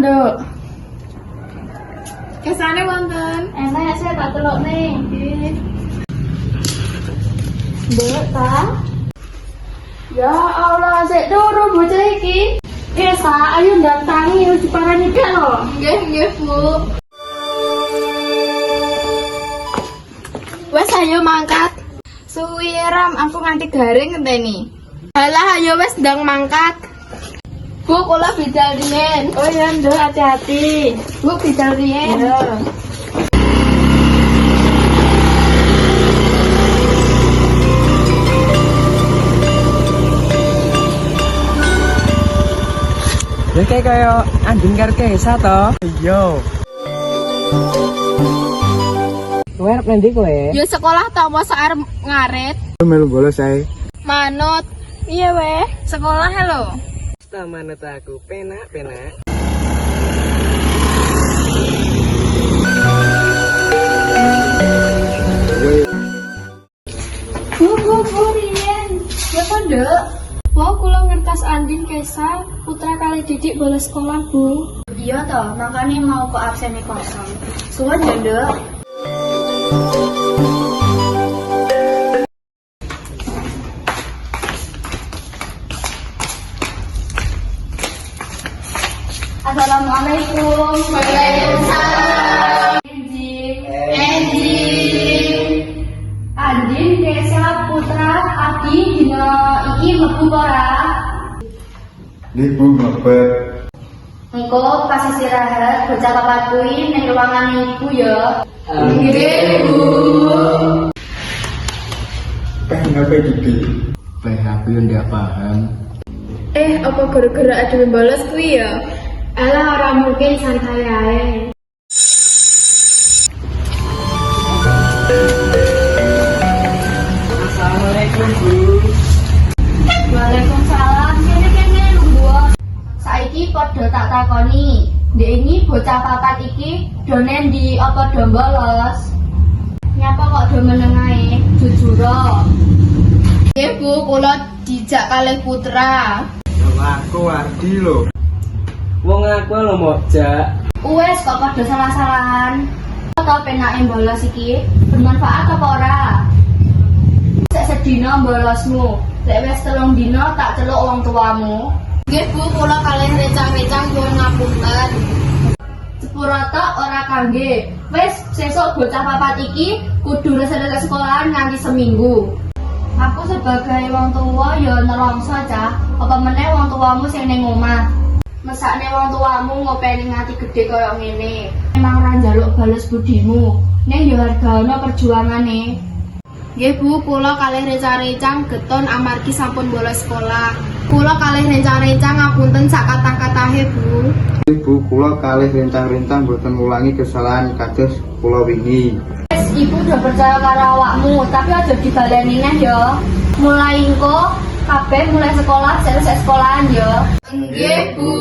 Nduk. Kesane wonten. Enak saya tak telok nih. Nggih. Nduk ta? Ya Allah, sik turu bocah iki. Sa, ayo datangi wis diparani gak lho. Nggih, Bu. Wes ayo mangkat. Suwi Ram, aku nganti garing ngenteni. Halah ayo wes ndang mangkat. Bu, kula bidal riyen. Oh ya Nduk, hati-hati. Bu, bidal riyen. Ya. Ya kayak kaya Andin karo Kesa to. Iya. Kowe arep nang ndi kowe? Yo sekolah ta mosok arep ngarit. Melu bolos ae. Manut. Iya weh, sekolah lho. Ta manut aku penak. Bu, riyen. Ya kok, Nduk? Wah, kula ngertas Andin Kesa, putra kali Didik bolos sekolah, Bu. Iya toh, makanya mau ke absen kosong. Suwun ya Nduk. Assalamualaikum. Waalaikumsalam. Andin Kesa putra Adi dina iki mlebu ora? Nggih Bu, mlebet. Engko pas istirahat bocah papat kuwi ning ruangan ibu ya. Nggih, Bu. Kenapa gede? PHP ndak paham. Apa gara-gara ada bolos kuwi ya? Alah ora mungkin santai ae. Assalamualaikum Bu. Waalaikumsalam. Kene lungguh. Saiki padha tak takoni. Ndek ini bocah papat iki done ndi apa do bolos? Nyapa kok do meneng ae? Jujuro. Nggih, Bu, kula dijak kalih putra. Aku Ardi lho. Wong aku lho mojak. Wes kok padha salah-salahan. Apa penake bolos iki? Bermanfaat apa ora? Sek sedina bolosmu. Lek wis 3 dina tak celuk wong tuamu. Nggih, Bu, kula kalih recang-recang nyuwun ngapunten. Sepuro tok ora kangge. Wis sesuk bocah papat iki kudu resik-resik sekolahan nganti seminggu. Aku sebagai wong tua ya nelongso cah. Apa meneh wong tuamu sing ning omah. Mesakne wong tuamu ngopeni ngati gede kaya ngene. Emang ora njaluk bales budimu. Ning ya hargane perjuangane. Nggih, Bu, kula kalih recang-recang geton amargi sampun bolos sekolah. Kula kalih recang-recang ngapunten sak kathah-kathahe, Bu. Ibu, kula kalih rintang-rintang boten ngulangi kesalahan kados kula wingi. Wes ibu udah percaya karo awakmu, tapi aja dibaleni neh ya. Mulai engko kabeh mulai sekolah, selesai sekolahan ya. Nggih, Bu.